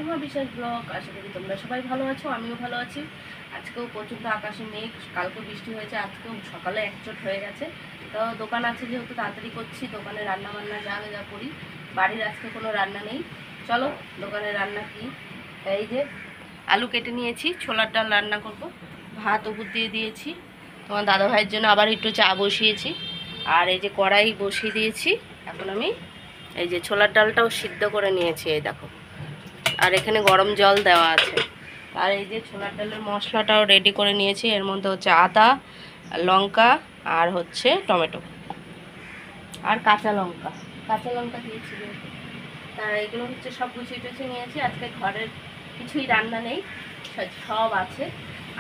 রুমা বিশ্বাস ব্লগ। আশা করি তোমরা সবাই ভালো আছো, আমিও ভালো আছি। আজকেও প্রচণ্ড আকাশে মেঘ, কালকে বৃষ্টি হয়েছে, আজকেও সকালে একচোট হয়ে গেছে। তো দোকান আছে যেহেতু তাড়াতাড়ি করছি, দোকানে রান্না বান্না যা করি। বাড়ির আজকে কোনো রান্না নেই। চলো দোকানে রান্না কি। এই যে আলু কেটে নিয়েছি, ছোলার ডাল রান্না করব, ভাত উপর দিয়ে দিয়েছি। তোমার দাদা ভাইয়ের জন্য আবার একটু চা বসিয়েছি। আর এই যে কড়াই বসিয়ে দিয়েছি। এখন আমি এই যে ছোলার ডালটাও সিদ্ধ করে নিয়েছি, এই দেখো। আর এখানে গরম জল দেওয়া আছে। আর এই যে ছোলার ডালের মশলাটাও রেডি করে নিয়েছি। এর মধ্যে হচ্ছে আদা, লঙ্কা আর হচ্ছে টমেটো আর কাঁচা লঙ্কা দিয়েছি। তার এগুলো হচ্ছে সব গুছিয়ে টুছিয়ে নিয়েছি। আজকে ঘরের কিছুই রান্না নেই, সব আছে।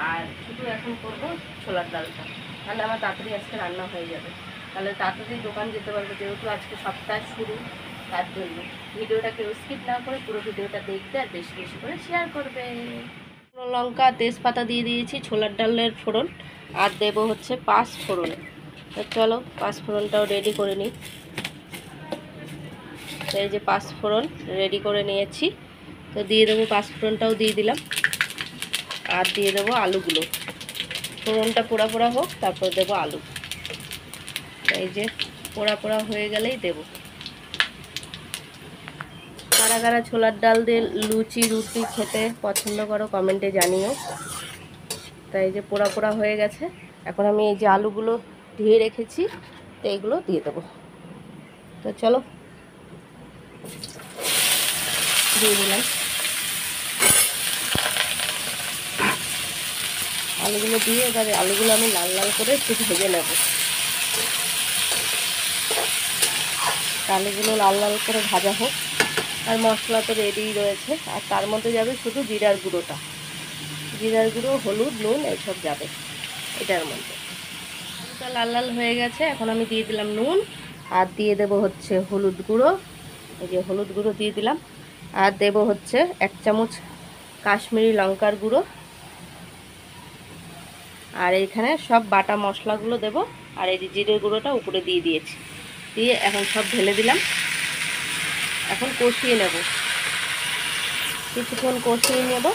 আর শুধু এখন করব ছোলার ডালটা, তাহলে আমার তাড়াতাড়ি আজকে রান্না হয়ে যাবে। তাহলে তাড়াতাড়ি দোকান যেতে পারবো, যেহেতু আজকে সপ্তাহ শুরু, তার জন্য ভিডিওটা কেউ স্কিপ না করে পুরো ভিডিওটা দেখবে আর বেশি বেশি করে শেয়ার করবে। লঙ্কা তেজপাতা দিয়ে দিয়েছি ছোলার ডালের ফোড়ন, আর দেবো হচ্ছে 5 ফোড়ন। তো চলো 5 ফোড়নটাও রেডি করে নিই। এই যে 5 ফোড়ন রেডি করে নিয়েছি। তো দিয়ে দেবো 5 ফোড়নটাও দিয়ে দিলাম। আর দিয়ে দেবো আলুগুলো। ফোড়নটা পোড়া পোড়া হোক, তারপর দেবো আলু। এই যে পোড়া পোড়া হয়ে গেলেই দেবো। কারা কারা ছোলার ডাল দিয়ে লুচি রুটি খেতে পছন্দ করো কমেন্টে জানিও। তাই এই যে পোড়া পোড়া হয়ে গেছে। এখন আমি এই যে আলুগুলো ধুয়ে রেখেছি, তো এইগুলো দিয়ে দেবো। তো চলো দিয়ে দিলাম। আলুগুলো দিয়ে এবারে আলুগুলো আমি লাল লাল করে একটু ভেজে নেব। আলুগুলো লাল লাল করে ভাজা হোক। আর মশলা তো রেডিই রয়েছে। আর তার মধ্যে যাবে শুধু জিরার গুঁড়োটা, জিরার গুঁড়ো, হলুদ, নুন এইসব যাবে এটার মধ্যে। আলুটা লাল লাল হয়ে গেছে। এখন আমি দিয়ে দিলাম নুন, আর দিয়ে দেব হচ্ছে হলুদ গুঁড়ো। এই যে হলুদ গুঁড়ো দিয়ে দিলাম। আর দেব হচ্ছে 1 চামচ কাশ্মীরি লঙ্কার গুঁড়ো। আর এইখানে সব বাটা মশলাগুলো দেব। আর এই যে জিরের গুঁড়োটা উপরে দিয়ে দিয়েছি, দিয়ে এখন সব ঢেলে দিলাম। এখন কষিয়ে নেব, কিছুক্ষণ কষিয়ে নেব।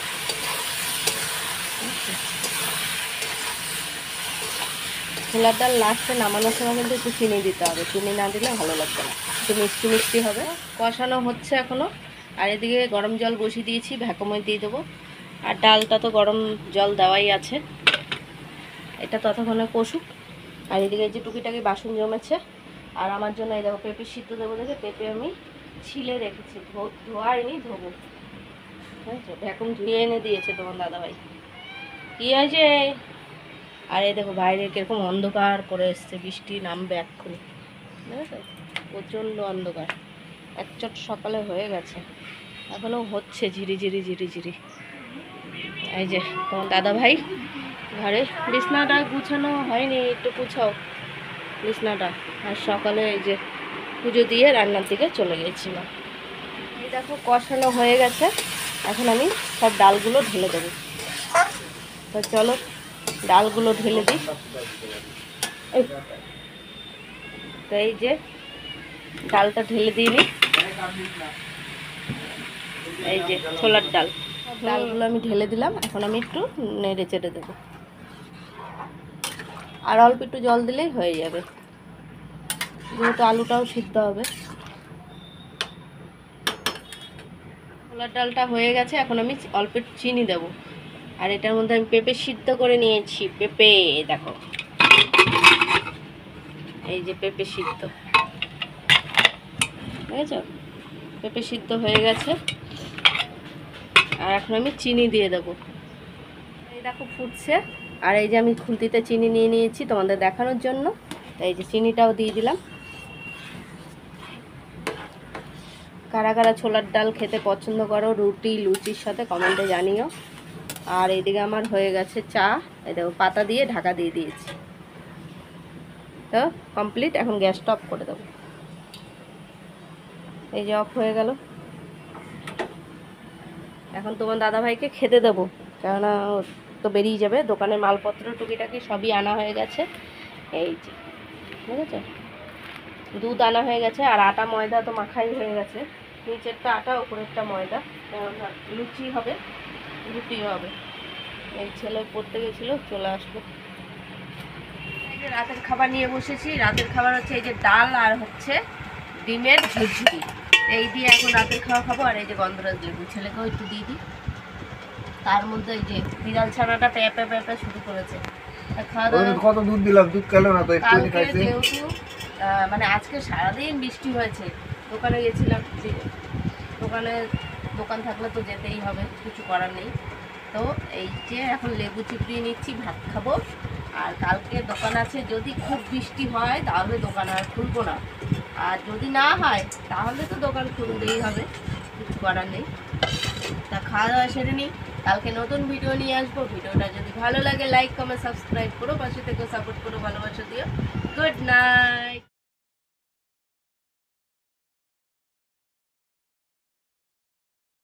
ছোলার ডাল লাস্টে নামানোর সময় কিন্তু একটু চিনি দিতে হবে, চিনি না দিলে ভালো লাগবে না, একটু মিষ্টি মিষ্টি হবে। কষানো হচ্ছে এখনও। আর এদিকে গরম জল বসিয়ে দিয়েছি, ভ্যাকুমে দিয়ে দেবো। আর ডালটা তো গরম জল দেওয়াই আছে, এটা ততক্ষণে কষুক। আর এদিকে যে টুকিটাকি বাসন জমেছে। আর আমার জন্য এই দেখো পেঁপে সিদ্ধ দেবো দেখে পেঁপে আমি ছিলে রেখেছি, ধোয়াইনি, ধোবো। বুঝেছো, ভ্যাকুম ধুয়ে এনে দিয়েছে তোমার দাদাভাই। কী হয়েছে? আর এই দেখো বাইরে কিরকম অন্ধকার করে এসছে, বৃষ্টি নামবে এক্ষুনি, বুঝেছো, প্রচণ্ড অন্ধকার। একচট সকালে হয়ে গেছে, এখনও হচ্ছে ঝিরিঝিরি ঝিরিঝিরি। এই যে তোমার দাদাভাই ঘরে, বিছনাটা গুছানো হয়নি, একটু গুছাও বিছনাটা। আর সকালে এই যে পুজো দিয়ে রান্নার দিকে চলে গিয়েছিলাম। এই দেখো কষানো হয়ে গেছে। এখন আমি সব ডালগুলো ঢেলে দেবো। তো চলো ডালগুলো ঢেলে দিই। তো এই যে ডালটা ঢেলে দিয়ে নিই। এই যে ছোলার ডাল, ডালগুলো আমি ঢেলে দিলাম। এখন আমি একটু নেড়ে চেড়ে দেবো। আর অল্প একটু জল দিলেই হয়ে যাবে, যেহেতু আলুটাও সিদ্ধ হবে। ছোলার ডালটা হয়ে গেছে। এখন আমি অল্প একটু চিনি দেবো। আর এটার মধ্যে আমি পেঁপে সিদ্ধ করে নিয়েছি। পেঁপে দেখো, এই যে পেঁপে সিদ্ধ, বুঝেছো, পেঁপে সিদ্ধ হয়ে গেছে। আর এখন আমি চিনি দিয়ে দেবো। এই দেখো ফুটছে। আর এই যে আমি খুন্তিতে চিনি নিয়ে নিয়েছি তোমাদের দেখানোর জন্য। এই যে চিনিটাও দিয়ে দিলাম। কারা কারা ছোলার ডাল খেতে পছন্দ করো রুটি লুচির সাথে কমেন্টে জানিও। আর এইদিকে আমার হয়ে গেছে চা। এই দেখো পাতা দিয়ে ঢাকা দিয়ে দিয়েছি। তো কমপ্লিট। এখন গ্যাসটা অফ করে দেবো। এই যে অফ হয়ে গেল। এখন তোমার দাদাভাইকে খেতে দেবো, কেননা তো বেরিয়ে যাবে। দোকানের মালপত্র টুকিটাকি সবই আনা হয়ে গেছে। এই যে বুঝেছো, দুধ আনা হয়ে গেছে। আর আটা ময়দা তো মাখাই হয়ে গেছে। নিচেরটা আটা, উপরেরটা ময়দা, কেননা লুচি হবে, রুটি হবে। এই ছেলে পড়তে গেছিলো, চলে আসলো। এই যে রাতের খাবার নিয়ে বসেছি। রাতের খাবার হচ্ছে এই যে ডাল আর হচ্ছে ডিমের ঝুরঝুরি, এই দিয়ে এখন রাতের খাওয়া খাবো। আর এই যে গন্ধরাজ লেবু, ছেলেকেও একটু দিয়ে দিই। তার মধ্যে এই যে বিড়াল ছানাটা প্যাপে প্যাপে শুরু করেছে। খাওয়া দাওয়া কত দুধ দিলাম, দুধ খেলো না তো, একটু খাইছে। যেহেতু মানে আজকে সারাদিন বৃষ্টি হয়েছে, দোকানে গেছিলাম, দোকান থাকলে তো যেতেই হবে, কিছু করার নেই। তো এই যে এখন লেবু চিপিয়ে নিচ্ছি, ভাত খাবো। আর কালকে দোকান আছে, যদি খুব বৃষ্টি হয় তাহলে দোকান আর খুলবো না, আর যদি না হয় তাহলে তো দোকান খুলতেই হবে, কিছু করার নেই। তা খাওয়া দাওয়া সেরে নিই, কালকে নতুন ভিডিও নিয়ে আসবো। ভিডিওটা যদি ভালো লাগে লাইক কমেন্ট সাবস্ক্রাইব করো, পাশে থেকে সাপোর্ট করো, ভালোবাসা দিও। Good night.